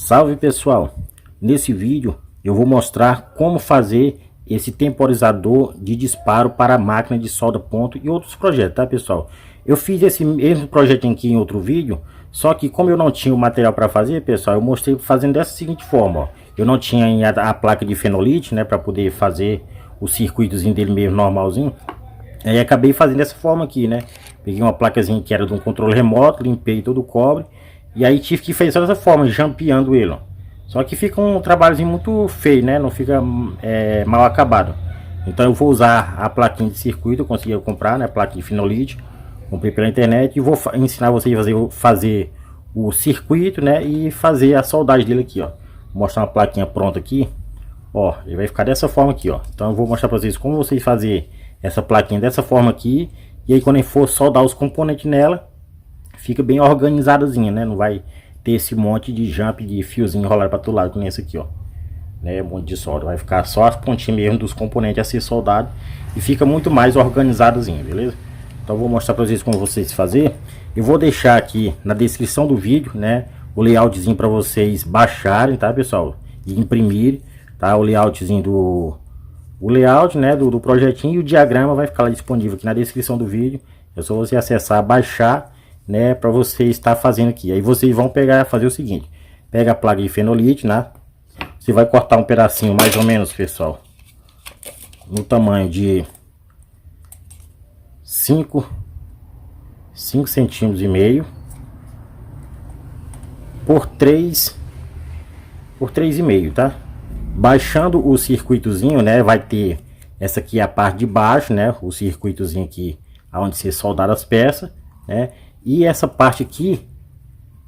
Salve pessoal, nesse vídeo eu vou mostrar como fazer esse temporizador de disparo para a máquina de solda ponto e outros projetos, tá pessoal? Eu fiz esse mesmo projeto aqui em outro vídeo, só que como eu não tinha o material para fazer, pessoal, eu mostrei fazendo dessa seguinte forma, ó. Eu não tinha a placa de fenolite, né, para poder fazer o circuitozinho dele mesmo normalzinho. Aí acabei fazendo dessa forma aqui, né? Peguei uma placazinha que era de um controle remoto, limpei todo o cobre. E aí tive que fazer dessa forma, jampeando ele, ó. Só que fica um trabalhozinho muito feio, né? Não fica mal acabado. Então eu vou usar a plaquinha de circuito, eu consegui comprar, né? Placa de fenolite. Comprei pela internet e vou ensinar vocês a fazer o circuito, né? E fazer a soldagem dele aqui, ó. Vou mostrar uma plaquinha pronta aqui. Ó, ele vai ficar dessa forma aqui, ó. Então eu vou mostrar para vocês como vocês fazer essa plaquinha dessa forma aqui. E aí quando for soldar os componentes nela, fica bem organizadazinha, né? Não vai ter esse monte de jump de fiozinho enrolado para todo lado, como esse aqui, ó. Né? Um monte de solda. Vai ficar só as pontinhas mesmo dos componentes a ser soldado. E fica muito mais organizadozinho, beleza? Então eu vou mostrar para vocês como vocês fazer. Eu vou deixar aqui na descrição do vídeo, né? O layoutzinho para vocês baixarem, tá pessoal? E imprimirem, tá? O layoutzinho o layout, né, do projetinho, e o diagrama vai ficar lá disponível aqui na descrição do vídeo. É só você acessar, baixar, né, para você estar fazendo aqui. Aí vocês vão fazer o seguinte: pega a placa de fenolite, né? Você vai cortar um pedacinho mais ou menos, pessoal, no tamanho de 5 centímetros e meio por 3,5, tá? Baixando o circuitozinho, né, vai ter essa aqui a parte de baixo, né, o circuitozinho aqui aonde você soldar as peças, né, e essa parte aqui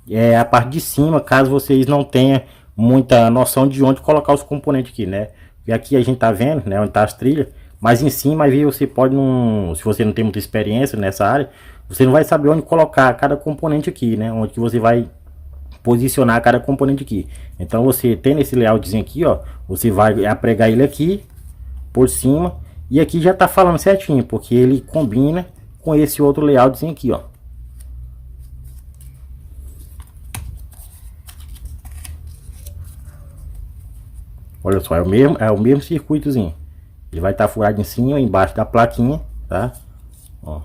é a parte de cima, caso vocês não tenham muita noção de onde colocar os componentes aqui, né. E aqui a gente tá vendo, né, onde tá as trilhas, mas em cima aí você pode não, se você não tem muita experiência nessa área, você não vai saber onde colocar cada componente aqui, né, onde que você vai posicionar cada componente aqui. Então você tem esse layoutzinho aqui, ó, você vai apregar ele aqui por cima, e aqui já tá falando certinho, porque ele combina com esse outro layoutzinho aqui, ó. Olha só, é o mesmo circuitozinho. Ele vai estar furado em cima e embaixo da plaquinha, tá? Ó.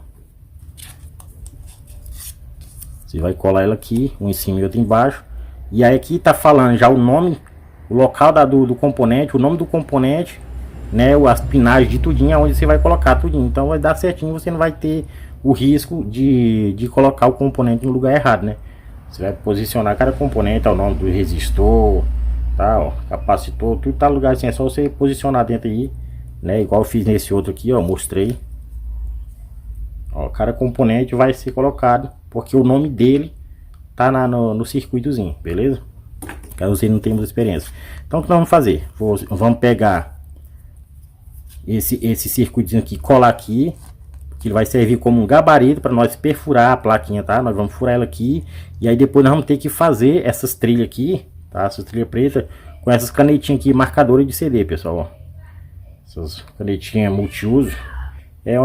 Você vai colar ela aqui, um em cima e outro embaixo. E aí aqui tá falando já o nome, o local do componente, o nome do componente, né? As pinagens de tudinho, onde você vai colocar tudinho. Então vai dar certinho, você não vai ter o risco de colocar o componente no lugar errado, né? Você vai posicionar cada componente, o nome do resistor, tá? Ó, capacitor, tudo tá no lugar assim. É só você posicionar dentro aí, né? Igual eu fiz nesse outro aqui, ó, mostrei. Ó, cada componente vai ser colocado porque o nome dele tá no circuitozinho, beleza? Caso você não tenha muita experiência. Então o que nós vamos fazer? Vamos pegar esse circuitozinho aqui, colar aqui, que ele vai servir como um gabarito para nós perfurar a plaquinha, tá? Nós vamos furar ela aqui e aí depois nós vamos ter que fazer essas trilhas aqui, tá? Essas trilhas pretas com essas canetinhas aqui, marcadores de CD, pessoal, ó. Essas canetinhas multiuso. É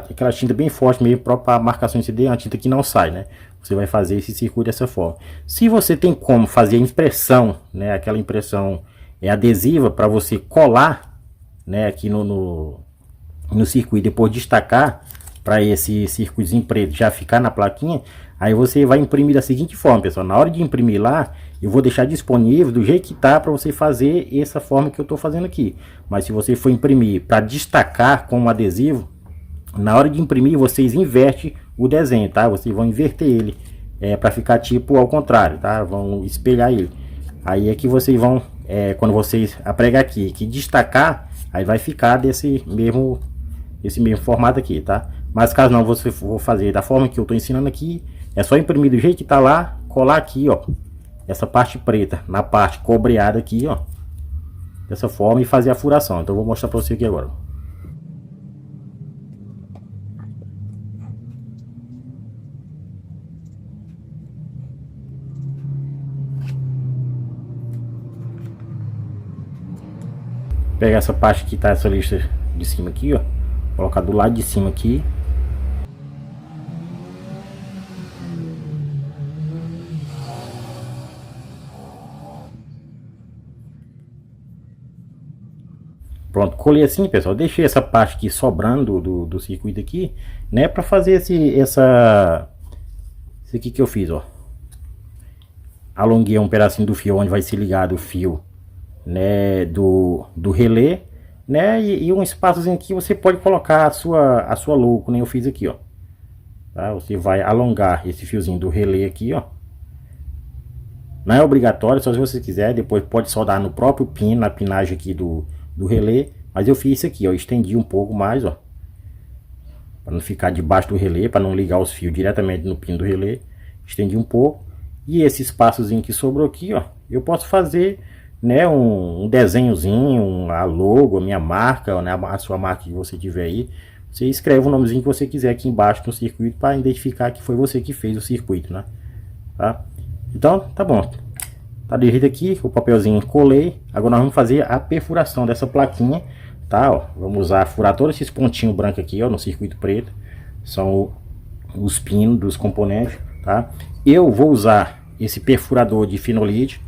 aquela tinta bem forte mesmo, própria marcação de CD, é uma tinta que não sai, né? Você vai fazer esse circuito dessa forma. Se você tem como fazer a impressão, né? Aquela impressão adesiva para você colar, né? Aqui no circuito, depois destacar para esse circuitozinho preto já ficar na plaquinha. Aí você vai imprimir da seguinte forma, pessoal. Na hora de imprimir lá, eu vou deixar disponível do jeito que tá para você fazer essa forma que eu tô fazendo aqui. Mas se você for imprimir para destacar com um adesivo, na hora de imprimir vocês invertem o desenho, tá? Vocês vão inverter ele para ficar tipo ao contrário, tá? Vão espelhar ele. Aí é que vocês vão, quando vocês apregar aqui, que destacar, aí vai ficar desse mesmo formato aqui, tá? Mas caso não você for fazer da forma que eu tô ensinando aqui, é só imprimir do jeito que tá lá, colar aqui, ó, essa parte preta na parte cobreada aqui, ó, dessa forma, e fazer a furação. Então eu vou mostrar para você aqui agora. Pegar essa parte que tá essa lista de cima aqui, ó, colocar do lado de cima aqui. Pronto, colei assim, pessoal. Deixei essa parte aqui sobrando do circuito aqui, né? Pra fazer isso aqui que eu fiz, ó. Alonguei um pedacinho do fio onde vai ser ligado o fio, né? Do relé, né? E um espaçozinho aqui você pode colocar a sua logo, que nem eu fiz aqui, ó. Tá? Você vai alongar esse fiozinho do relé aqui, ó. Não é obrigatório, só se você quiser. Depois pode soldar no próprio pino, na pinagem aqui do relé. Mas eu fiz isso aqui, ó. Estendi um pouco mais, ó. Para não ficar debaixo do relé, para não ligar os fios diretamente no pino do relé. Estendi um pouco. E esse espaçozinho que sobrou aqui, ó. Eu posso fazer, né, um desenhozinho, a logo, a minha marca, né, a sua marca que você tiver aí. Você escreve o nomezinho que você quiser aqui embaixo no circuito para identificar que foi você que fez o circuito, né? Tá? Então, tá bom. Tá de jeito aqui, o papelzinho colei. Agora nós vamos fazer a perfuração dessa plaquinha, tá? Ó, vamos furar todos esses pontinhos brancos aqui, ó, no circuito preto. São os pinos dos componentes, tá? Eu vou usar esse perfurador de fenolite,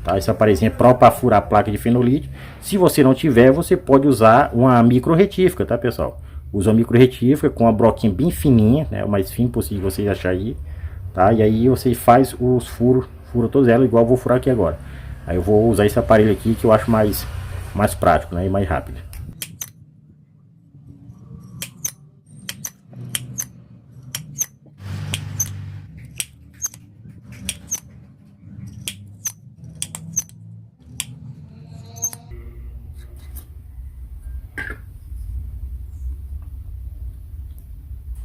tá? Esse aparelhinho é próprio para furar a placa de fenolite. Se você não tiver, você pode usar uma micro retífica, tá, pessoal? Usa uma micro retífica com uma broquinha bem fininha, né? O mais fino possível vocês acharem aí. Tá? E aí você faz os furos, fura todas elas igual eu vou furar aqui agora. Aí eu vou usar esse aparelho aqui que eu acho mais prático, né? E mais rápido.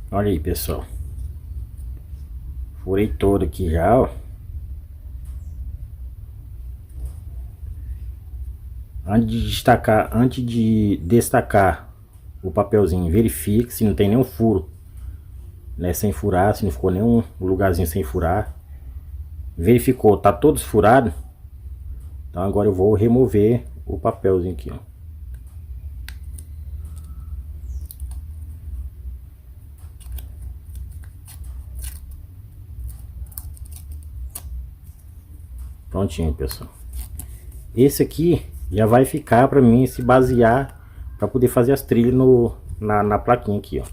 Olha aí, pessoal. Furei todo aqui já, ó. Antes de destacar o papelzinho, verifique se não tem nenhum furo, né, sem furar, se não ficou nenhum lugarzinho sem furar. Verificou, tá todos furados. Então agora eu vou remover o papelzinho aqui, ó. Prontinho, pessoal. Esse aqui já vai ficar para mim se basear para poder fazer as trilhas na plaquinha aqui, ó.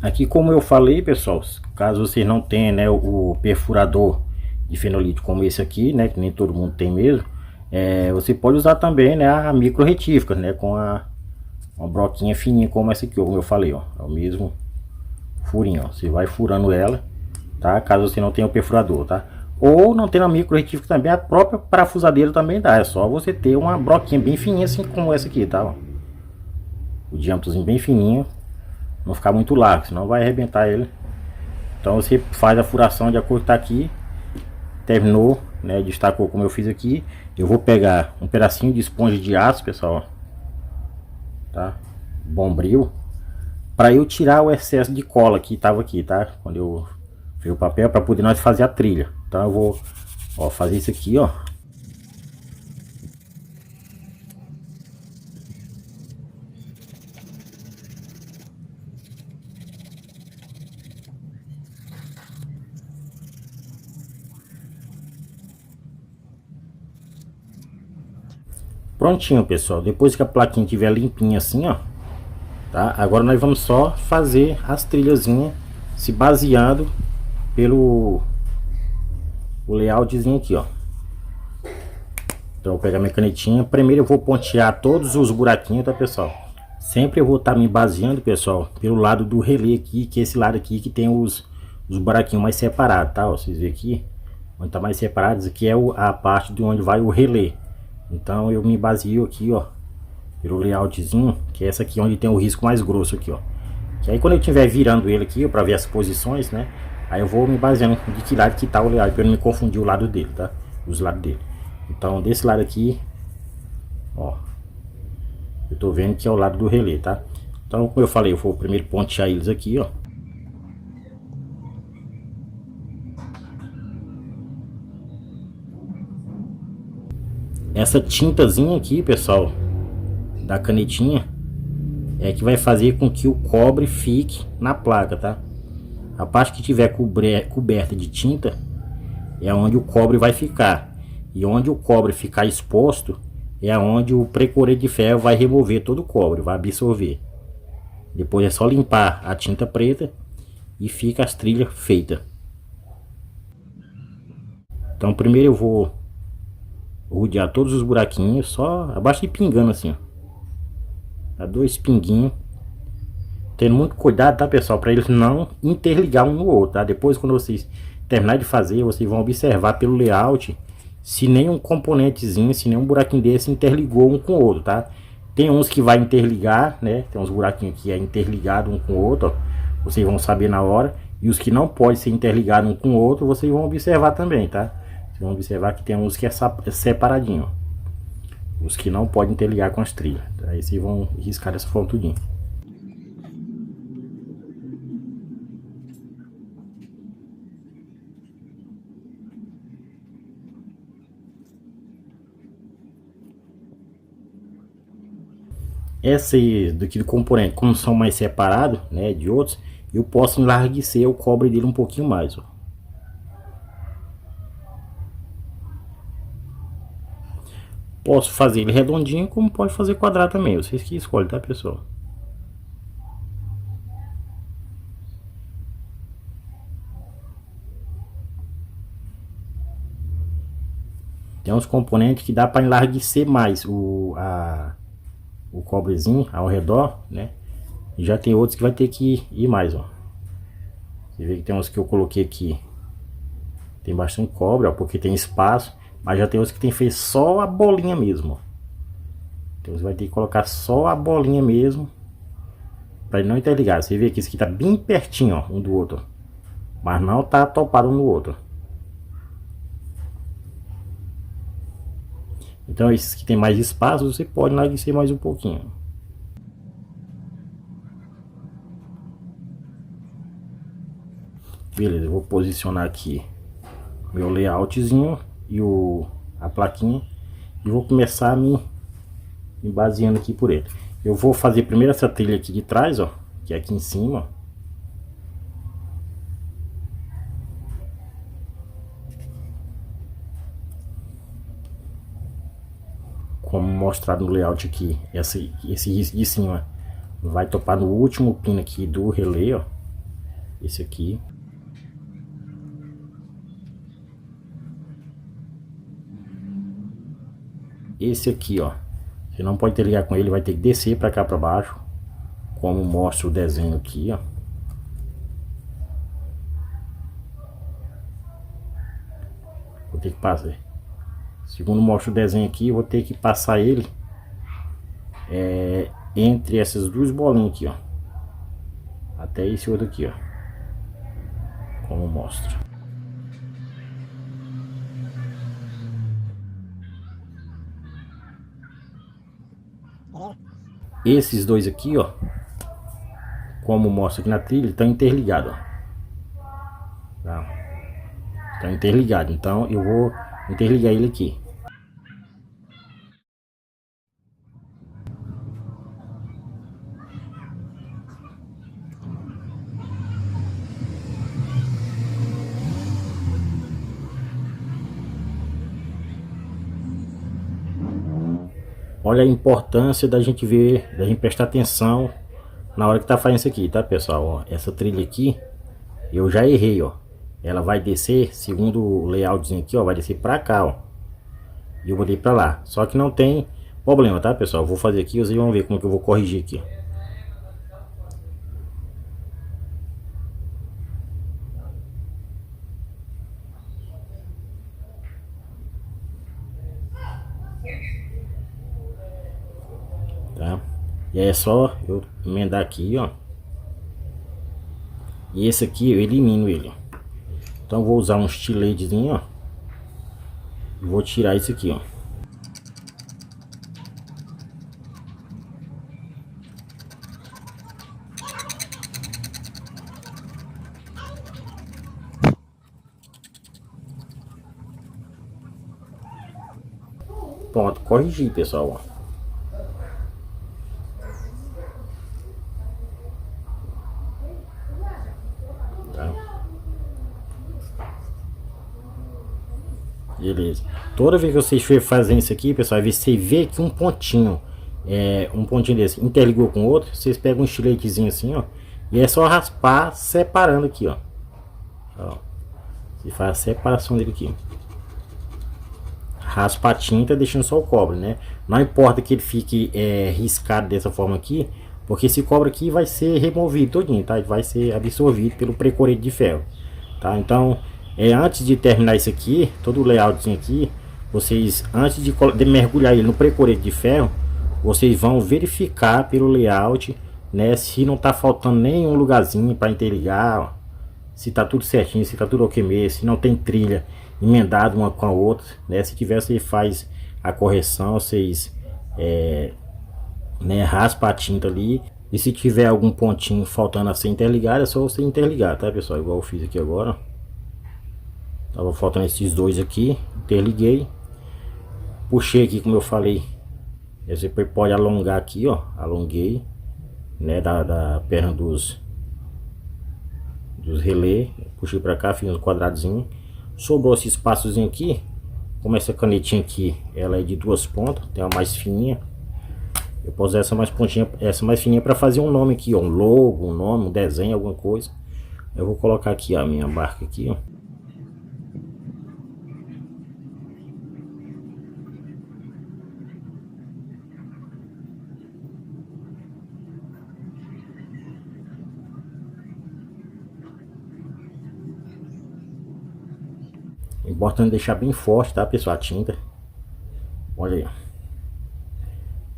Aqui, como eu falei, pessoal, caso vocês não tenham, né, o perfurador de fenolite como esse aqui, né, que nem todo mundo tem mesmo, você pode usar também, né, a micro retífica, né, com uma broquinha fininha como essa aqui, como eu falei, ó, é o mesmo furinho, ó. Você vai furando ela, tá? Caso você não tenha o perfurador, tá? Ou não tendo a micro retífica também, a própria parafusadeira também dá. É só você ter uma broquinha bem fininha, assim como essa aqui, tá? Ó. O diâmetrozinho bem fininho, não ficar muito largo, senão vai arrebentar ele. Então você faz a furação de acordo com tá aqui. Terminou, né? Destacou como eu fiz aqui. Eu vou pegar um pedacinho de esponja de aço, pessoal, ó. Tá? Bombril. Para eu tirar o excesso de cola que tava aqui, tá? Quando eu fiz o papel, para poder nós fazer a trilha. Então eu vou, ó, fazer isso aqui, ó. Prontinho, pessoal. Depois que a plaquinha estiver limpinha assim, ó, tá? Agora nós vamos só fazer as trilhazinhas se baseando pelo o layoutzinho aqui, ó. Então eu vou pegar minha canetinha. Primeiro eu vou pontear todos os buraquinhos, tá, pessoal? Sempre eu vou estar me baseando, pessoal, pelo lado do relé aqui, que é esse lado aqui que tem os buraquinhos mais separados, tá? Ó, vocês veem aqui, onde tá mais separados, aqui é a parte de onde vai o relé. Então eu me baseio aqui, ó, pelo layoutzinho, que é essa aqui onde tem o risco mais grosso aqui, ó. Que aí quando eu estiver virando ele aqui, para ver as posições, né? Aí eu vou me baseando de que lado que tá o layout, para não me confundir o lado dele, tá? Os lados dele. Então desse lado aqui, ó, eu tô vendo que é o lado do relé, tá? Então, como eu falei, eu vou primeiro pontear eles aqui, ó. Essa tintazinha aqui, pessoal, da canetinha, é que vai fazer com que o cobre fique na placa, tá? A parte que tiver coberta de tinta é onde o cobre vai ficar. E onde o cobre ficar exposto é onde o precorê de ferro vai remover todo o cobre, vai absorver. Depois é só limpar a tinta preta e fica as trilhas feitas. Então primeiro eu vou rodear todos os buraquinhos, só abaixo e pingando assim, ó. Dá 2 pinguinhos. Tendo muito cuidado, tá, pessoal, para eles não interligar um no outro, tá? Depois, quando vocês terminar de fazer, vocês vão observar pelo layout se nenhum componentezinho, se nenhum buraquinho desse interligou um com o outro, tá? Tem uns que vai interligar, né? Tem uns buraquinhos que é interligado um com o outro, ó. Vocês vão saber na hora. E os que não pode ser interligado um com o outro, vocês vão observar também, tá? Vocês vão observar que tem uns que é separadinho, ó. Os que não podem interligar com as trilhas. Aí vocês vão riscar dessa forma tudinho. Esse daqui do componente, como são mais separados, né, de outros, eu posso enlarguecer o cobre dele um pouquinho mais, ó. Posso fazer ele redondinho, como pode fazer quadrado também, vocês que escolhem, tá, pessoal? Tem uns componentes que dá para enlarguecer mais o cobrezinho ao redor, né? E já tem outros que vai ter que ir mais, ó. Você vê que tem uns que eu coloquei aqui, tem bastante cobre, ó, porque tem espaço. Mas já tem uns que tem feito só a bolinha mesmo, ó. Então você vai ter que colocar só a bolinha mesmo, para ele não interligar. Você vê que esse aqui tá bem pertinho, ó, um do outro, mas não tá topado um no outro. Então esses que tem mais espaço, você pode enlarguecer mais um pouquinho. Beleza, eu vou posicionar aqui meu layoutzinho e a plaquinha, e vou começar a me baseando aqui por ele. Eu vou fazer primeiro essa trilha aqui de trás, ó, que é aqui em cima. Como mostrado no layout aqui, esse risco de cima vai topar no último pino aqui do relé, ó. Esse aqui. Esse aqui, ó, você não pode interligar com ele, vai ter que descer para cá para baixo, como mostra o desenho aqui, ó. Vou ter que passar, segundo mostra o desenho aqui, eu vou ter que passar ele entre essas duas bolinhas aqui, ó, até esse outro aqui, ó, como mostra. Esses dois aqui, ó, como mostra aqui na trilha, estão interligados, ó. Tá? Estão interligados, então eu vou interligar ele aqui. Olha a importância da gente ver, da gente prestar atenção na hora que tá fazendo isso aqui, tá, pessoal? Ó, essa trilha aqui, eu já errei, ó. Ela vai descer, segundo o layoutzinho aqui, ó, vai descer pra cá, ó. E eu botei pra lá. Só que não tem problema, tá, pessoal? Eu vou fazer aqui, vocês vão ver como que eu vou corrigir aqui. Tá? E aí é só eu emendar aqui, ó. E esse aqui eu elimino ele. Então eu vou usar um estiletezinho, ó. E vou tirar isso aqui, ó. Pronto, corrigi, pessoal, ó. Beleza. Toda vez que vocês for fazendo isso aqui, pessoal, você vê que um pontinho desse interligou com o outro, vocês pegam um estiletezinho assim, ó, e é só raspar separando aqui, ó. Você faz a separação dele aqui. Raspa a tinta deixando só o cobre, né? Não importa que ele fique riscado dessa forma aqui, porque esse cobre aqui vai ser removido todinho, tá? Vai ser absorvido pelo precoreto de ferro, tá? Então, antes de terminar isso aqui, todo o layoutzinho aqui, vocês, antes de mergulhar ele no precoreto de ferro, vocês vão verificar pelo layout, né? Se não tá faltando nenhum lugarzinho para interligar, ó, se tá tudo certinho, se tá tudo ok mesmo, se não tem trilha emendado uma com a outra, né? Se tiver, você faz a correção, vocês raspa a tinta ali, e se tiver algum pontinho faltando a ser interligado, é só você interligar, tá, pessoal? Igual eu fiz aqui agora, tava faltando esses dois aqui, interliguei, puxei aqui, como eu falei, você pode alongar aqui, ó, alonguei, né, da perna dos relés, puxei para cá, fiz um quadradinho, sobrou esse espaçozinho aqui. Como essa canetinha aqui, ela é de duas pontas, tem uma mais fininha, eu posso usar essa mais pontinha, essa mais fininha para fazer um nome aqui, ó, um logo, um nome, um desenho, alguma coisa. Eu vou colocar aqui a minha marca aqui, ó. Importante deixar bem forte, tá, pessoal, a tinta. Olha aí.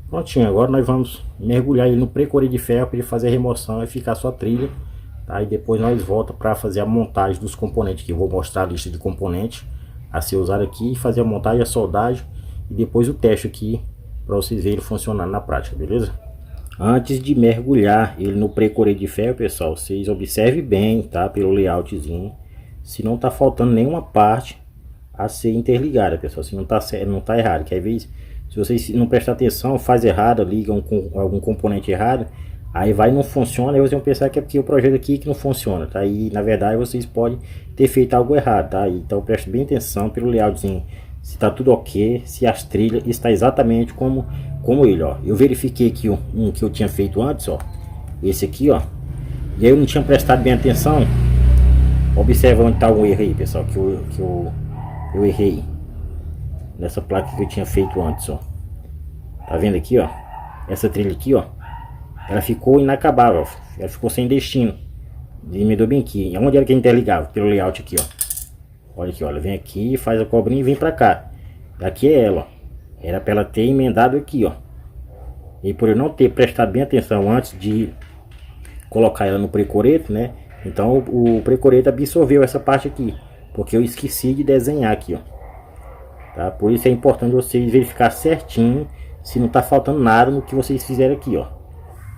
Prontinho, agora nós vamos mergulhar ele no precoreto de ferro para ele fazer a remoção e ficar só trilha, tá? E depois nós volta para fazer a montagem dos componentes, que eu vou mostrar a lista de componentes a ser usado aqui, fazer a montagem, a soldagem e depois o teste aqui para vocês verem funcionando na prática, beleza? Antes de mergulhar ele no precoreto de ferro, pessoal, vocês observem bem, tá, pelo layoutzinho, se não tá faltando nenhuma parte a ser interligada, pessoal, se não tá errado, que às vezes, se vocês não prestar atenção, faz errado, ligam com algum componente errado, aí vai não funciona, aí vocês vão pensar que é porque o projeto aqui que não funciona, tá? E na verdade vocês podem ter feito algo errado, tá? Então preste bem atenção pelo layoutzinho, se tá tudo ok, se as trilhas está exatamente como ele, ó. Eu verifiquei aqui um que eu tinha feito antes, ó, esse aqui, ó, e aí eu não tinha prestado bem atenção. Observa onde tá o erro aí, pessoal, que eu errei nessa placa que eu tinha feito antes, ó. Tá vendo aqui, ó? Essa trilha aqui, ó, ela ficou inacabável, ó. Ela ficou sem destino. Emendou bem aqui. Onde era que é interligava? Pelo layout aqui, ó. Olha aqui, ó. Ela vem aqui, faz a cobrinha e vem pra cá. Aqui é ela, ó. Era pra ela ter emendado aqui, ó. E por eu não ter prestado bem atenção antes de colocar ela no precoreto, né? Então o precoreto absorveu essa parte aqui, porque eu esqueci de desenhar aqui, ó. Tá? Por isso é importante vocês verificar certinho se não tá faltando nada no que vocês fizeram aqui, ó.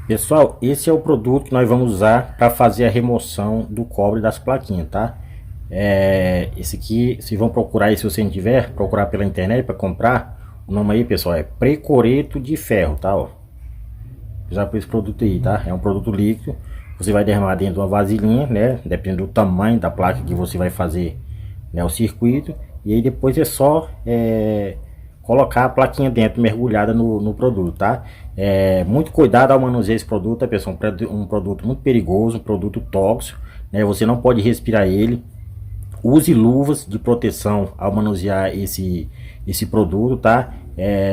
Pessoal, esse é o produto que nós vamos usar para fazer a remoção do cobre das plaquinhas, tá? Esse aqui, se vão procurar aí, se você não tiver, procurar pela internet para comprar, o nome aí, pessoal, é precoreto de ferro, tá? Ó, usar por esse produto aí, tá? É um produto líquido. Você vai derramar dentro de uma vasilhinha, né? Dependendo do tamanho da placa que você vai fazer, né, o circuito. E aí depois é só colocar a plaquinha dentro, mergulhada no produto, tá? Muito cuidado ao manusear esse produto, tá, pessoal? Um produto muito perigoso, um produto tóxico, né? Você não pode respirar ele. Use luvas de proteção ao manusear esse produto, tá?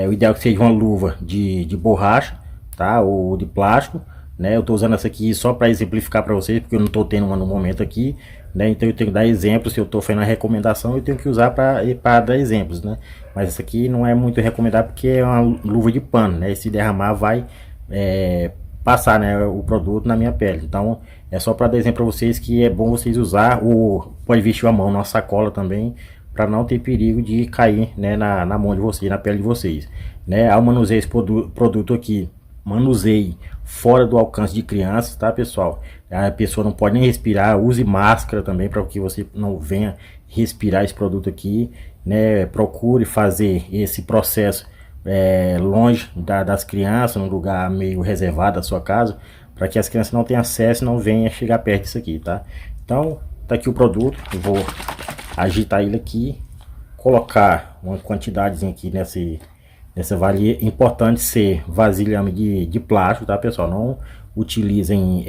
O ideal é que seja uma luva de borracha, tá? Ou de plástico, né? Eu tô usando essa aqui só para exemplificar para vocês, porque eu não tô tendo uma no momento aqui, né? Então eu tenho que dar exemplos. Se eu tô fazendo a recomendação, eu tenho que usar para dar exemplos, né? Mas essa aqui não é muito recomendado, porque é uma luva de pano, né? E se derramar vai passar, né, o produto na minha pele. Então é só para dar exemplo para vocês que é bom vocês usar, ou pode vestir a mão numa sacola também, para não ter perigo de cair, né, na mão de vocês, na pele de vocês, né? Ao manusear esse produto aqui, manuseie fora do alcance de crianças, tá, pessoal? A pessoa não pode nem respirar. Use máscara também, para que você não venha respirar esse produto aqui, né? Procure fazer esse processo longe das crianças, num lugar meio reservado da sua casa, para que as crianças não tenham acesso e não venham chegar perto disso aqui, tá? Então tá aqui o produto, eu vou agitar ele aqui, colocar uma quantidadezinha aqui nessa vasilha. É importante ser vasilhame de plástico, tá, pessoal? Não utilizem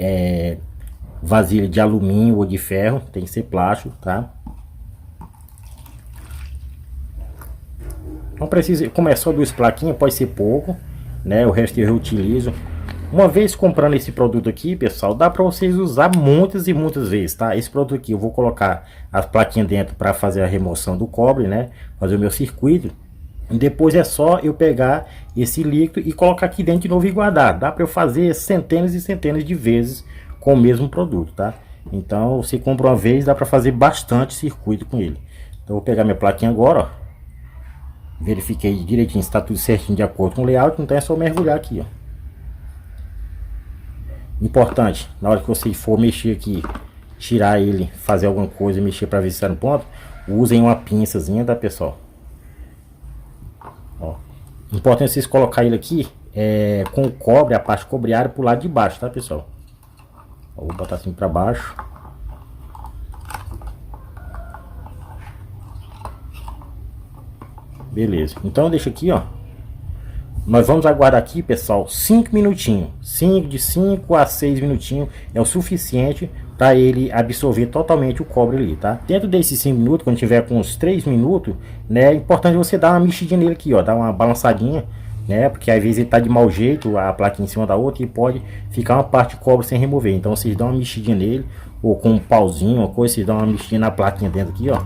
vasilha de alumínio ou de ferro, tem que ser plástico, tá? Não precisa, como é só 2 plaquinhas, pode ser pouco, né? O resto eu reutilizo. Uma vez comprando esse produto aqui, pessoal, dá para vocês usar muitas e muitas vezes, tá? Esse produto aqui eu vou colocar as plaquinhas dentro para fazer a remoção do cobre, né? Fazer o meu circuito. E depois é só eu pegar esse líquido e colocar aqui dentro de novo e guardar. Dá para eu fazer centenas e centenas de vezes com o mesmo produto, tá? Então, você compra uma vez, dá para fazer bastante circuito com ele. Então, eu vou pegar minha plaquinha agora, ó. Verifiquei direitinho se está tudo certinho de acordo com o layout, então é só mergulhar aqui, ó. Importante, na hora que você for mexer aqui, tirar ele, fazer alguma coisa, mexer para ver se está no ponto, usem uma pinçazinha, tá, pessoal? Ó. Importante vocês colocar ele aqui com o cobre, a parte cobreada pro lado de baixo, tá, pessoal? Ó, vou botar assim para baixo. Beleza, então deixa aqui, ó. Nós vamos aguardar aqui, pessoal, 5 minutinhos. De 5 a 6 minutinhos é o suficiente para ele absorver totalmente o cobre ali, tá? Dentro desses 5 minutos, quando tiver com uns 3 minutos, né, é importante você dar uma mexidinha nele aqui, ó, dar uma balançadinha, né? Porque às vezes ele tá de mau jeito, a plaquinha em cima da outra, e pode ficar uma parte de cobre sem remover. Então vocês dão uma mexidinha nele, ou com um pauzinho, uma coisa, vocês dão uma mexidinha na plaquinha dentro aqui, ó.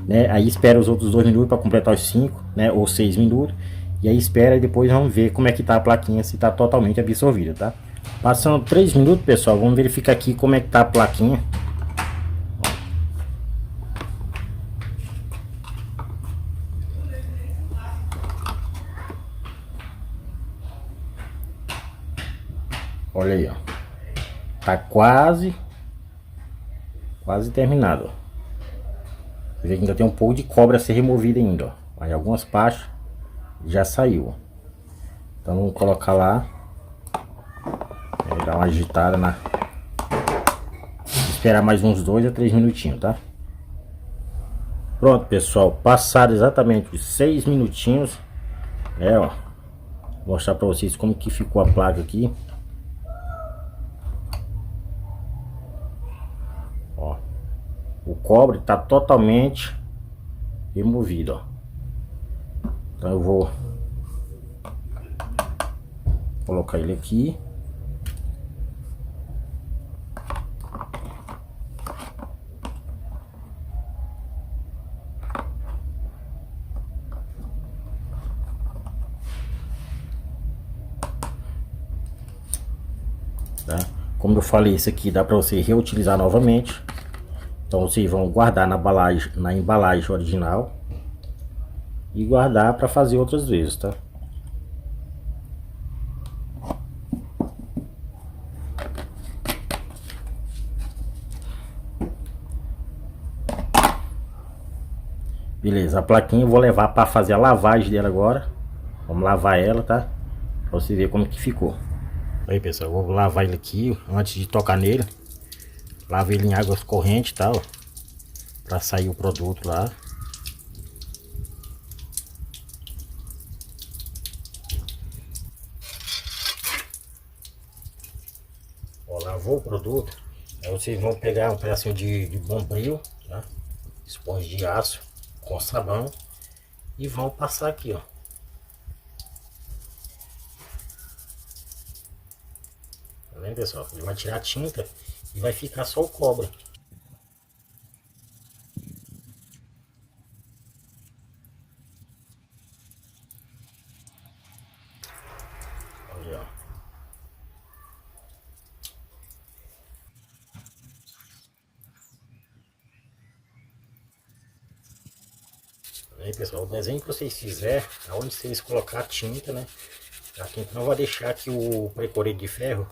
Né? Aí espera os outros 2 minutos para completar os 5, né? Ou 6 minutos. E aí espera e depois vamos ver como é que tá a plaquinha, se tá totalmente absorvida, tá? Passando 3 minutos, pessoal, vamos verificar aqui como é que tá a plaquinha. Olha aí, ó. Tá quase terminado, ó. Você vê que ainda tem um pouco de cobre a ser removido ainda, ó. Aí algumas partes já saiu. Então vamos colocar lá. Dar uma agitada na... Esperar mais uns 2 a 3 minutinhos, tá? Pronto, pessoal. Passaram exatamente os 6 minutinhos. Ó. Vou mostrar pra vocês como que ficou a placa aqui. Ó. O cobre tá totalmente removido, ó. Então eu vou colocar ele aqui. Tá? Como eu falei, isso aqui dá para você reutilizar novamente. Então vocês vão guardar na embalagem original e guardar para fazer outras vezes, tá? Beleza, a plaquinha eu vou levar para fazer a lavagem dela agora. Vamos lavar ela, tá? Pra você ver como que ficou. Aí, pessoal, eu vou lavar ele aqui antes de tocar nele. Lavo ele em águas correntes, tá? Ó, pra sair o produto lá. Ó, lavou o produto. Aí vocês vão pegar um pedacinho de bombril, tá? Esponja de aço com sabão e vão passar aqui, ó. Tá vendo, pessoal? Ele vai tirar a tinta e vai ficar só o cobre. Olha, ó. Aí, pessoal, o desenho que vocês fizerem, aonde vocês colocar a tinta, né? A tinta não vai deixar que o precorete de ferro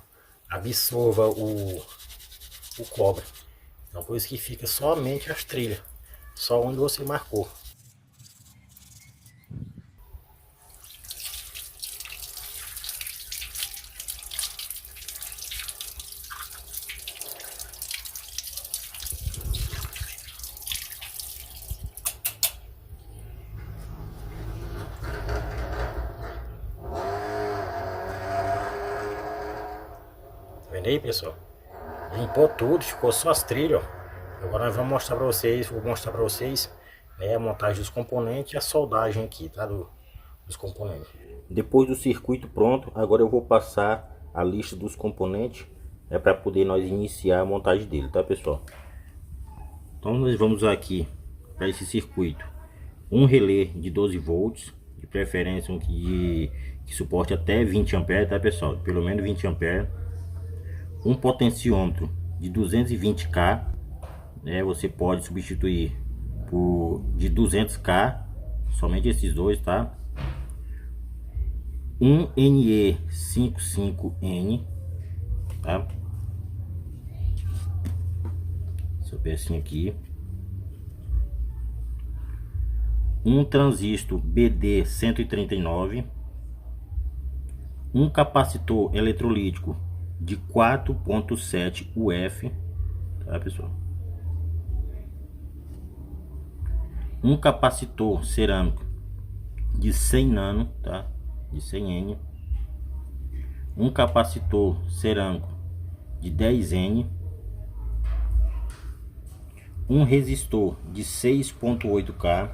absorva o cobre. Então por isso que fica somente as trilhas, só onde você marcou. vendo aí, pessoal? Limpou tudo, ficou só as trilhas, ó. Agora nós vamos mostrar pra vocês, vou mostrar pra vocês, né, a montagem dos componentes e a soldagem aqui, tá? Dos componentes. Depois do circuito pronto, agora eu vou passar a lista dos componentes, para poder nós iniciar a montagem dele, tá, pessoal? Então nós vamos usar aqui para esse circuito um relé de 12 volts, de preferência um que suporte até 20 amperes, tá, pessoal? Pelo menos 20 amperes. Um potenciômetro de 220K, né? Você pode substituir por de 200K, somente esses dois, tá? Um NE55N, tá? Essa pecinha aqui. Um transistor BD139, um capacitor eletrolítico de 4.7 UF, tá, pessoal? Um capacitor cerâmico de 100 nano, tá? De 100 N. Um capacitor cerâmico de 10 N. Um resistor de 6.8K.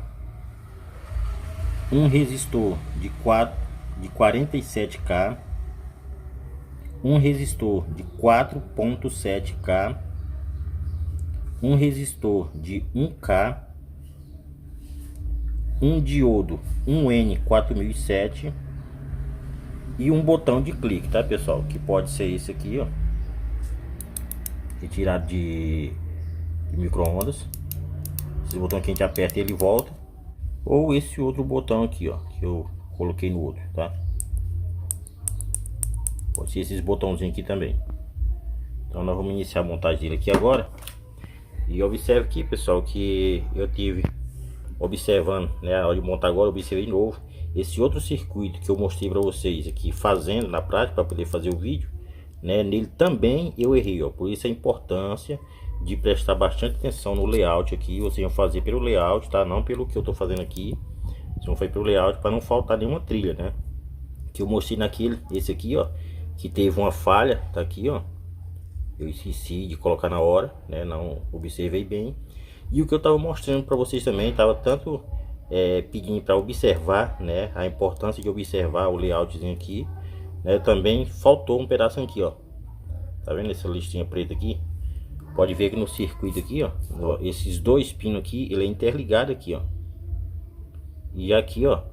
Um resistor de 47K. Um resistor de 4.7K. Um resistor de 1K. Um diodo 1N4007 e um botão de clique, tá, pessoal? Que pode ser esse aqui, ó, retirado de micro-ondas. Esse botão que a gente aperta e ele volta, ou esse outro botão aqui, ó, que eu coloquei no outro, tá? Pode ser esses botãozinhos aqui também. Então nós vamos iniciar a montagem dele aqui agora. E observe aqui, pessoal, que eu tive observando, né, a hora de montar agora, eu observei de novo esse outro circuito que eu mostrei para vocês aqui, fazendo na prática para poder fazer o vídeo, né? Nele também eu errei, ó. Por isso a importância de prestar bastante atenção no layout aqui. Vocês vão fazer pelo layout, tá? Não pelo que eu tô fazendo aqui. Vocês vão fazer pelo layout para não faltar nenhuma trilha, né? Que eu mostrei naquele, esse aqui, ó, que teve uma falha, tá aqui, ó. Eu esqueci de colocar na hora, né? Não observei bem. E o que eu estava mostrando para vocês também, estava tanto pedindo para observar, né, a importância de observar o layoutzinho aqui, né? Também faltou um pedaço aqui, ó. Tá vendo essa listinha preta aqui? Pode ver que no circuito aqui, ó, esses dois pinos aqui, ele é interligado aqui, ó. E aqui, ó,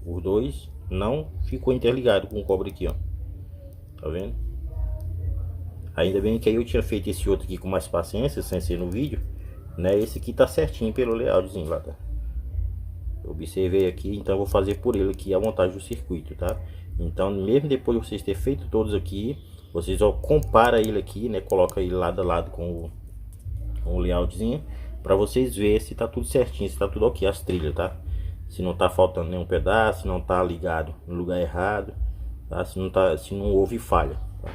os dois não ficou interligado com o cobre aqui, ó. Tá vendo? Ainda bem que aí eu tinha feito esse outro aqui com mais paciência, sem ser no vídeo, né? Esse aqui tá certinho pelo layoutzinho lá, tá? Eu observei aqui, então eu vou fazer por ele aqui a montagem do circuito, tá? Então mesmo depois de vocês ter feito todos aqui, vocês ó, compara ele aqui, né? Coloca ele lado a lado com o layoutzinho, para vocês verem se tá tudo certinho, se tá tudo ok as trilhas, tá? Se não tá faltando nenhum pedaço, se não tá ligado no lugar errado, tá? Se não houve falha, tá?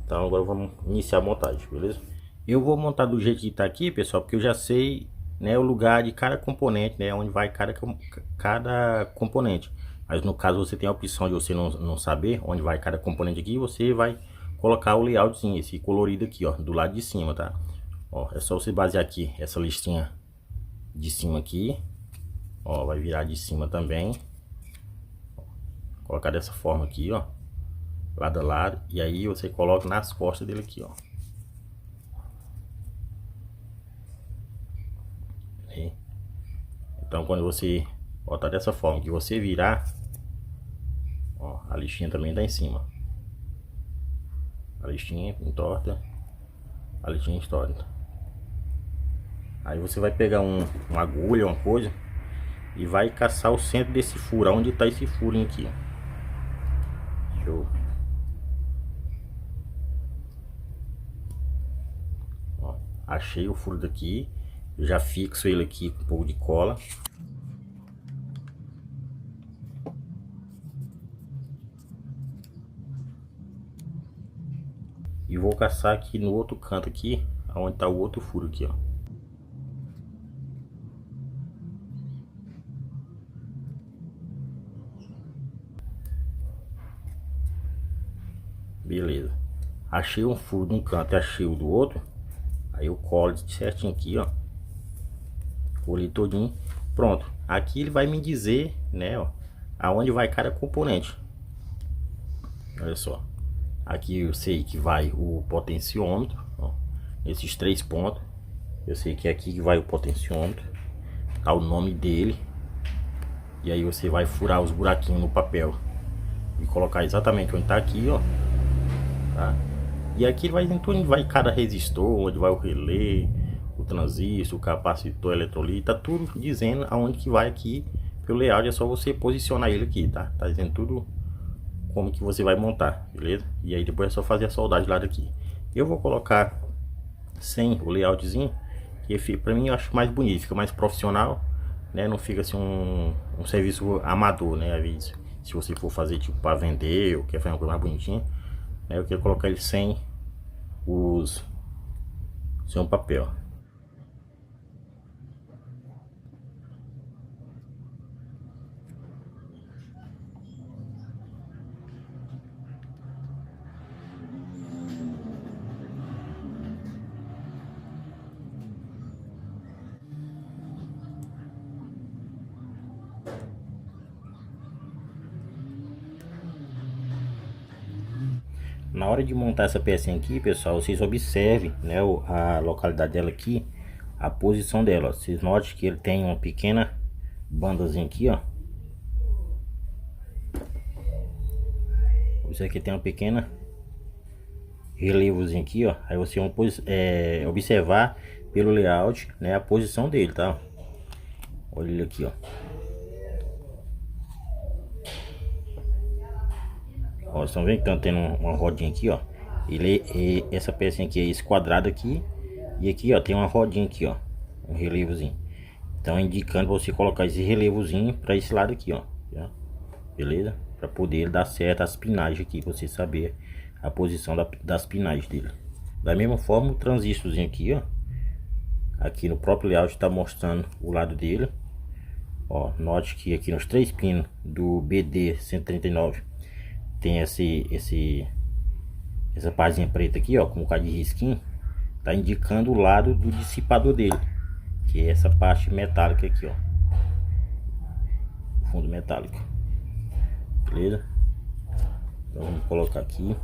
Então agora vamos iniciar a montagem, beleza? Eu vou montar do jeito que tá aqui, pessoal, porque eu já sei, né, o lugar de cada componente, né, onde vai cada componente. Mas no caso você tem a opção de você não saber onde vai cada componente aqui, você vai colocar o layoutzinho, esse colorido aqui, ó, do lado de cima, tá? Ó, é só você basear aqui essa listinha de cima aqui, ó, vai virar de cima também. Colocar dessa forma aqui, ó, lado a lado, e aí você coloca nas costas dele aqui, ó. Então quando você botar dessa forma, que você virar, ó, a listinha também tá em cima. A listinha entorta, a listinha entorta. Aí você vai pegar uma agulha, uma coisa, e vai caçar o centro desse furo, onde tá esse furinho aqui, ó. Show. Ó, achei o furo daqui. Já fixo ele aqui com um pouco de cola. E vou caçar aqui no outro canto aqui, onde tá o outro furo aqui, ó. Beleza. achei um furo de um canto e achei o do outro, aí eu colo certinho aqui, ó. Colei todinho. Pronto. Aqui ele vai me dizer, né, ó, aonde vai cada componente. Olha só. Aqui eu sei que vai o potenciômetro, ó, esses 3 pontos. Eu sei que é aqui que vai o potenciômetro. Tá o nome dele. E aí você vai furar os buraquinhos no papel e colocar exatamente onde tá aqui, ó. Tá? E aqui vai onde vai cada resistor, onde vai o relé, o transistor, o capacitor, eletrolito, tá tudo dizendo aonde que vai aqui. Pelo layout é só você posicionar ele aqui, tá? Tá dizendo tudo como que você vai montar, beleza? E aí depois é só fazer a soldagem lá daqui. Eu vou colocar sem o layoutzinho, que para mim eu acho mais bonito, fica mais profissional, né? Não fica assim um serviço amador, né? Às vezes, se você for fazer tipo para vender ou quer fazer uma coisa mais bonitinha, né? Eu quero colocar ele os sem um papel. Na hora de montar essa pecinha aqui, pessoal, vocês observem, né, a localidade dela aqui, a posição dela. Vocês notem que ele tem uma pequena bandazinha aqui, ó. Isso aqui tem uma pequena relevozinho aqui, ó. Aí você vai observar pelo layout, né, a posição dele, tá? Olha ele aqui, ó. Ó, vocês estão vendo que tá tendo uma rodinha aqui, ó. Essa pecinha aqui é esse quadrado aqui. E aqui, ó, tem uma rodinha aqui, ó. Um relevozinho. Então, indicando você colocar esse relevozinho para esse lado aqui, ó. Já? Beleza? Para poder dar certo as pinagens aqui, você saber a posição das pinagens dele. Da mesma forma, o transistorzinho aqui, ó. Aqui no próprio layout está mostrando o lado dele. Ó, note que aqui nos 3 pinos do BD 139 tem essa parzinha preta aqui, ó, com um bocado de risquinho. Tá indicando o lado do dissipador dele, que é essa parte metálica aqui, ó. Fundo metálico. Beleza? Então vamos colocar aqui.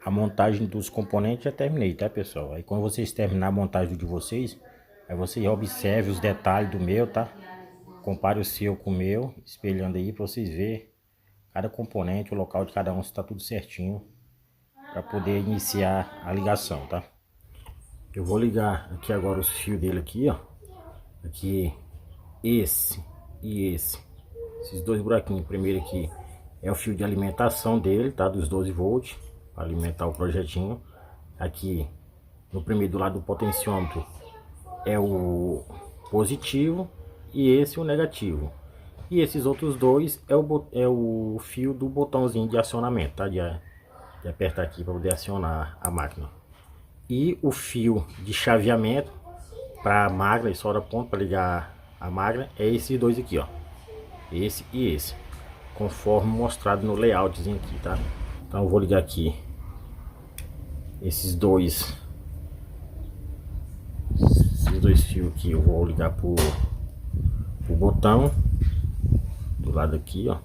a montagem dos componentes já terminei, tá, pessoal? Aí quando vocês terminar a montagem de vocês, aí você observe os detalhes do meu, tá? Compare o seu com o meu, espelhando aí para vocês verem cada componente, o local de cada um, se tá tudo certinho, para poder iniciar a ligação, tá? Eu vou ligar aqui agora os fios dele aqui, ó. Aqui, esse e esse. Esses dois buraquinhos. Primeiro aqui é o fio de alimentação dele, tá? Dos 12 volts, para alimentar o projetinho. Aqui, no primeiro, do lado do potenciômetro, é o positivo e esse o negativo. E esses outros dois é o fio do botãozinho de acionamento, tá? De apertar aqui para poder acionar a máquina. E o fio de chaveamento para a máquina e solda ponto para ligar a máquina é esses dois aqui, ó. Esse e esse, conforme mostrado no layoutzinho aqui, tá? Então eu vou ligar aqui esses dois fios aqui. Eu vou ligar pro botão do lado aqui, ó.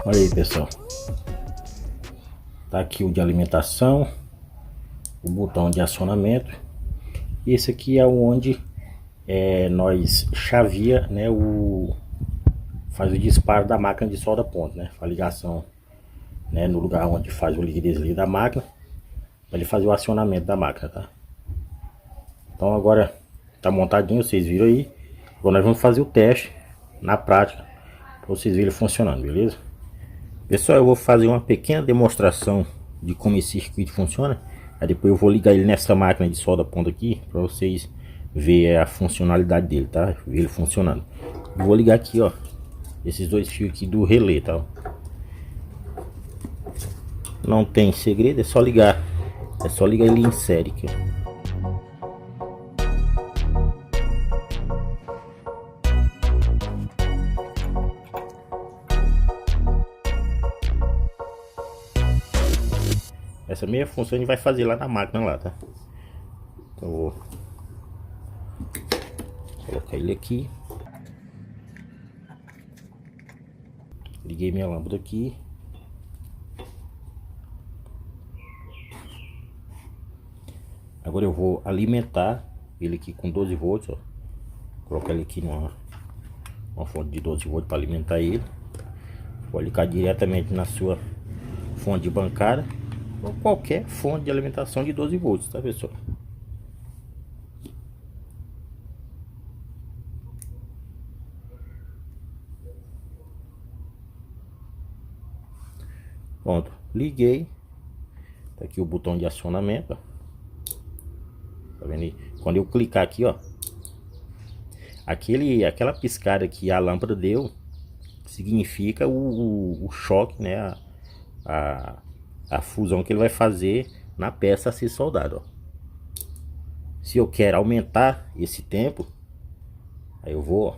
Olha aí, pessoal, tá aqui o de alimentação, o botão de acionamento, e esse aqui é onde nós chavia, né, faz o disparo da máquina de solda ponto, né, a ligação, né, no lugar onde faz o liga e desliga da máquina, para ele fazer o acionamento da máquina, tá? Então agora tá montadinho, vocês viram aí. Agora nós vamos fazer o teste na prática, para vocês verem ele funcionando, beleza? Pessoal, eu vou fazer uma pequena demonstração de como esse circuito funciona. Aí depois eu vou ligar ele nessa máquina de solda ponto aqui, para vocês verem a funcionalidade dele, tá? Ver ele funcionando. Eu vou ligar aqui, ó, esses dois fios aqui do relé, tá? Não tem segredo, é só ligar. É só ligar ele em série aqui, ó. Essa mesma função a gente vai fazer lá na máquina lá, tá? Então eu vou colocar ele aqui. Liguei minha lâmpada aqui. Agora eu vou alimentar ele aqui com 12 volts, ó. Colocar ele aqui numa fonte de 12 volts para alimentar ele. Vou ligar diretamente na sua fonte de bancada ou qualquer fonte de alimentação de 12 volts, tá, pessoal? Pronto, liguei. Tá aqui o botão de acionamento, ó. Tá vendo aí? Quando eu clicar aqui, ó, aquela piscada que a lâmpada deu significa o choque, né? A fusão que ele vai fazer na peça a ser soldada, ó. Se eu quero aumentar esse tempo, aí eu vou, ó,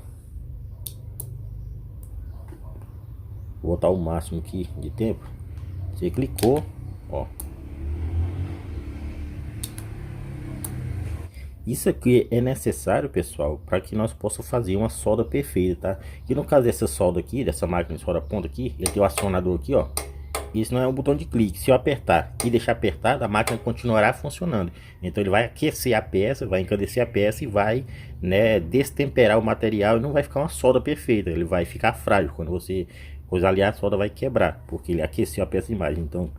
vou botar o máximo aqui de tempo. Você clicou, ó. Isso aqui é necessário, pessoal, para que nós possamos fazer uma solda perfeita, tá? E no caso dessa solda aqui, dessa máquina de solda ponta aqui, ele tem o acionador aqui, ó. Isso não é um botão de clique. Se eu apertar e deixar apertado, a máquina continuará funcionando. Então ele vai aquecer a peça, vai encandecer a peça e vai, né, destemperar o material e não vai ficar uma solda perfeita. Ele vai ficar frágil. Quando você coisar ali, a solda vai quebrar, porque ele aqueceu a peça demais. Então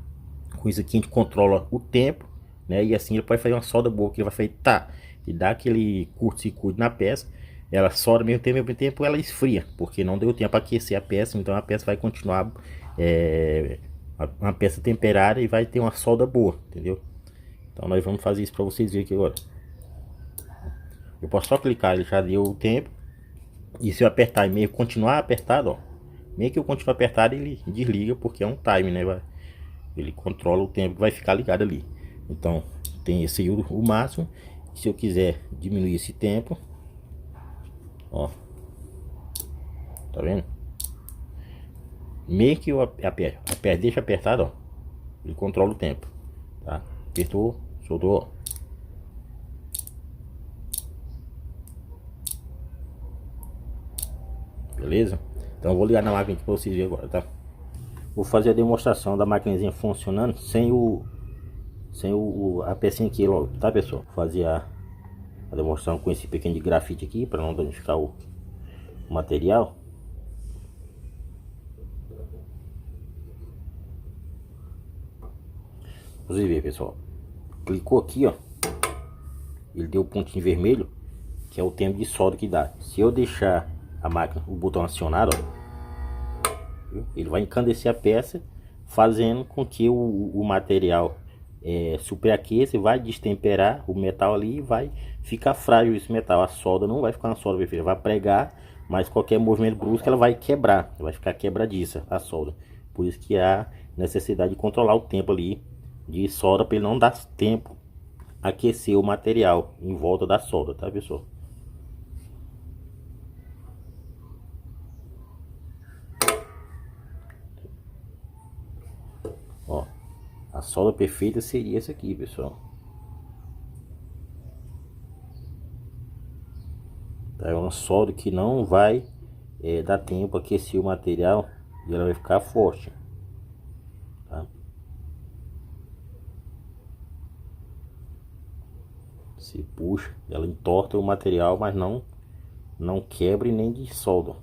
com isso aqui a gente controla o tempo, né, e assim ele pode fazer uma solda boa, que ele vai fazer, tá, e dá aquele curto-circuito na peça. Ela solda ao mesmo tempo ela esfria, porque não deu tempo para aquecer a peça. Então a peça vai continuar uma peça temperada e vai ter uma solda boa, entendeu? Então nós vamos fazer isso para vocês verem aqui agora. Eu posso só clicar, ele já deu o tempo. E se eu apertar e meio continuar apertado, ó, meio que eu continuo apertado, ele desliga, porque é um time, né? Ele controla o tempo que vai ficar ligado ali. Então tem esse aí o máximo. Se eu quiser diminuir esse tempo, ó, tá vendo? Meio que eu aperto, deixa apertado, ó, ele controla o tempo, tá? Apertou, soltou, ó. Beleza? Então eu vou ligar na máquina aqui para vocês verem agora, tá? Vou fazer a demonstração da maquininha funcionando sem a pecinha aqui logo, tá, pessoal? Vou fazer a demonstração com esse pequeno de grafite aqui para não danificar o material. Vocês verem, pessoal, clicou aqui, ó, ele deu o pontinho vermelho, que é o tempo de solda que dá. Se eu deixar a máquina, o botão acionado, ó, ele vai encandecer a peça, fazendo com que o material superaqueça, vai destemperar o metal ali e vai ficar frágil esse metal. A solda não vai ficar uma solda perfeita, vai pregar, mas qualquer movimento brusco ela vai quebrar, vai ficar quebradiça a solda. Por isso que há necessidade de controlar o tempo ali de solda, para ele não dar tempo a aquecer o material em volta da solda, tá, pessoal? Ó, a solda perfeita seria essa aqui, pessoal. Tá, é uma solda que não vai dar tempo a aquecer o material e ela vai ficar forte, tá? Se puxa, ela entorta o material, mas não quebra e nem dissolve.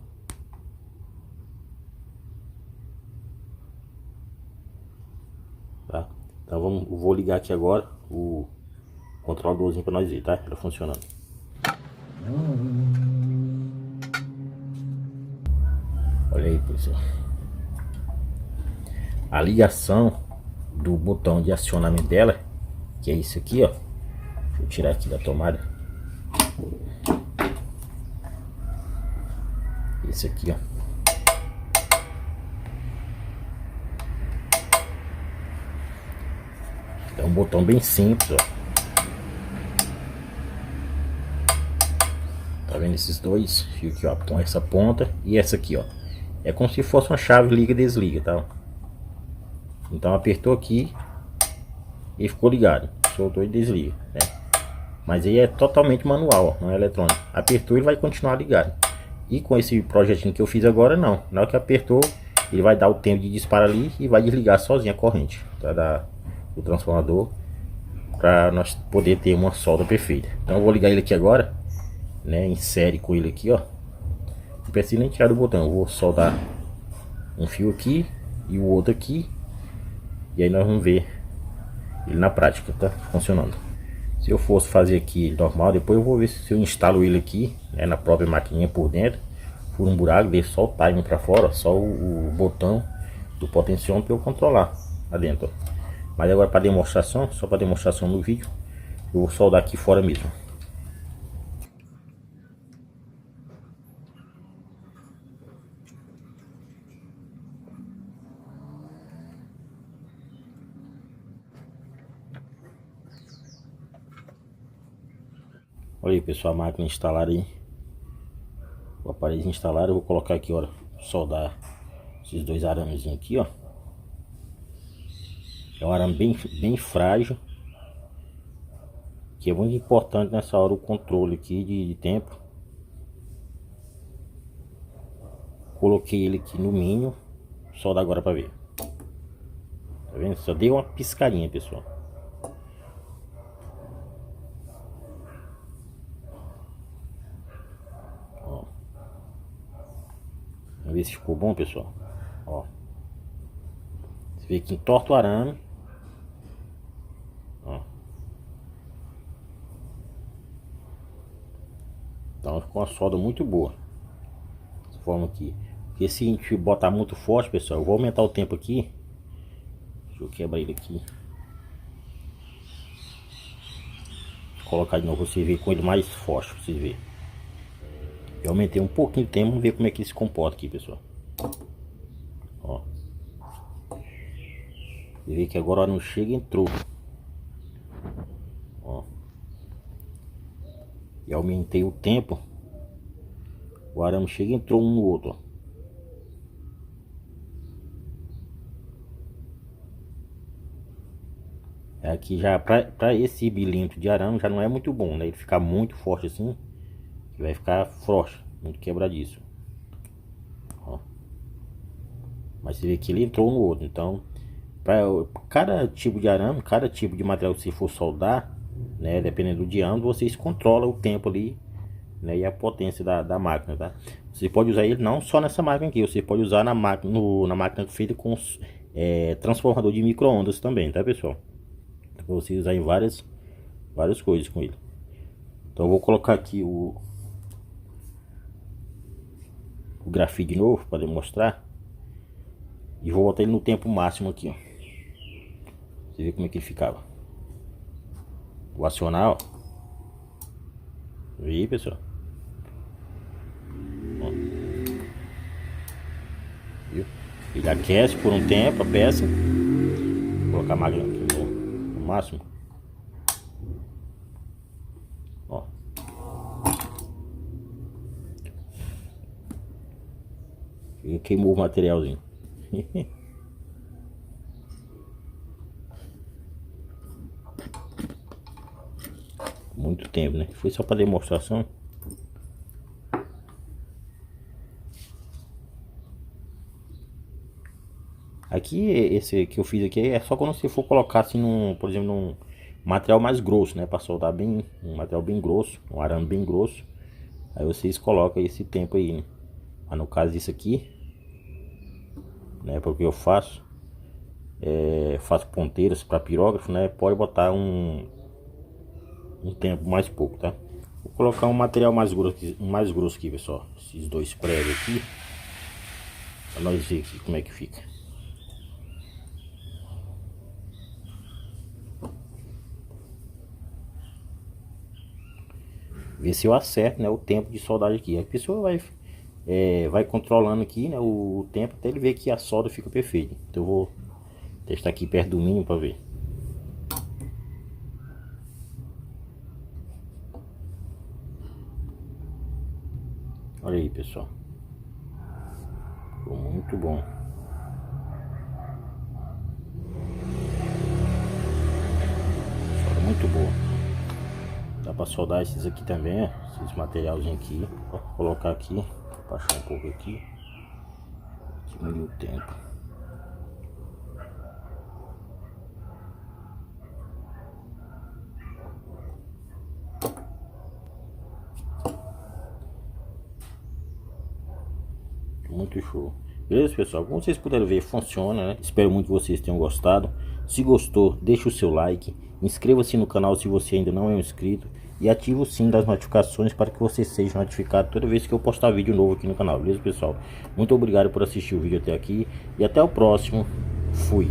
Tá? Então vou ligar aqui agora o controladorzinho para nós ver, tá? Ele funcionando. Olha aí, pessoal. A ligação do botão de acionamento dela, que é isso aqui, ó. Deixa eu tirar aqui da tomada. Esse aqui, ó. É um botão bem simples, ó. Tá vendo esses dois fios aqui, ó, com essa ponta e essa aqui, ó. É como se fosse uma chave liga e desliga, tá? Então apertou aqui e ficou ligado. Soltou e desliga, né? Mas aí é totalmente manual, ó, não é eletrônico. Apertou, ele vai continuar ligado. E com esse projetinho que eu fiz agora, não. Na hora que apertou, ele vai dar o tempo de disparo ali e vai desligar sozinho a corrente, tá, do transformador, para nós poder ter uma solda perfeita. Então eu vou ligar ele aqui agora, né, em série com ele aqui, ó. Não precisa nem tirar do botão, eu vou soldar um fio aqui e o outro aqui, e aí nós vamos ver ele na prática, tá funcionando. Se eu fosse fazer aqui normal, depois eu vou ver se eu instalo ele aqui, né, na própria maquininha por dentro, furo um buraco, deixo só o timer para fora, só o botão do potenciômetro para eu controlar lá dentro, ó. Mas agora para demonstração, só para demonstração no vídeo, eu vou soldar aqui fora mesmo. Olha aí, pessoal, a máquina instalada aí, o aparelho instalado. Eu vou colocar aqui, ó, soldar esses dois aramezinhos aqui, ó. É um arame bem frágil, que é muito importante nessa hora o controle aqui de tempo. Coloquei ele aqui no mínimo, soldar agora para ver. Tá vendo? Só dei uma piscadinha, pessoal. Ó. Vamos ver se ficou bom, pessoal. Ó. Você vê que entorta o arame. Ó. Então ficou uma solda muito boa. Dessa forma aqui. Porque se a gente botar muito forte, pessoal, eu vou aumentar o tempo aqui. Deixa eu quebrar ele aqui. Vou colocar de novo, você ver com ele mais forte, pra você ver. Eu aumentei um pouquinho o tempo, vamos ver como é que ele se comporta aqui, pessoal. Ó. Você vê que agora não chega, entrou. Ó. E aumentei o tempo. O arame chega, entrou um no outro, ó. Aqui já para esse milímetro de arame já não é muito bom, né? Ele ficar muito forte assim, que vai ficar frouxo, muito quebradiço. Ó. Mas você vê que ele entrou no outro, então para cada tipo de arame, cada tipo de material que você for soldar, né? Dependendo do diâmetro, vocês controlam o tempo ali, né? E a potência da máquina, tá? Você pode usar ele não só nessa máquina aqui, você pode usar na máquina, na máquina feita com transformador de micro-ondas também, tá, pessoal? Para você usar em várias coisas com ele. Então eu vou colocar aqui o grafite de novo para demonstrar. E vou botar ele no tempo máximo aqui, ó. Você vê como é que ele ficava. Vou acionar, ó. Vê aí, pessoal. Ó. Viu? Ele aquece por um tempo a peça. Vou colocar a máquina aqui no máximo. Ó. E queimou o materialzinho. Muito tempo, né? Foi só para demonstração. Aqui, esse que eu fiz aqui é só quando você for colocar assim, por exemplo, num material mais grosso, né? Para soldar bem, um material bem grosso, um arame bem grosso. Aí vocês colocam esse tempo aí, né? Mas no caso disso aqui, né? Porque eu faço ponteiras para pirógrafo, né? Pode botar um tempo mais pouco, tá? Vou colocar um material mais grosso aqui, pessoal. Esses dois pregos aqui, para nós ver aqui como é que fica. Ver se eu acerto, né, o tempo de soldagem aqui. A pessoa vai controlando aqui, né, o tempo até ele ver que a solda fica perfeita. Então eu vou testar aqui perto do mínimo para ver. Olha aí, pessoal. Ficou muito bom. Solda muito boa. Dá para soldar esses aqui também, esses materialzinhos aqui. Vou colocar aqui, baixar um pouco aqui, diminuir o tempo. Muito show. Beleza, pessoal? Como vocês puderam ver, funciona, né? Espero muito que vocês tenham gostado. Se gostou, deixa o seu like. Inscreva-se no canal se você ainda não é um inscrito. E ative o sininho das notificações para que você seja notificado toda vez que eu postar vídeo novo aqui no canal. Beleza, pessoal? Muito obrigado por assistir o vídeo até aqui. E até o próximo. Fui.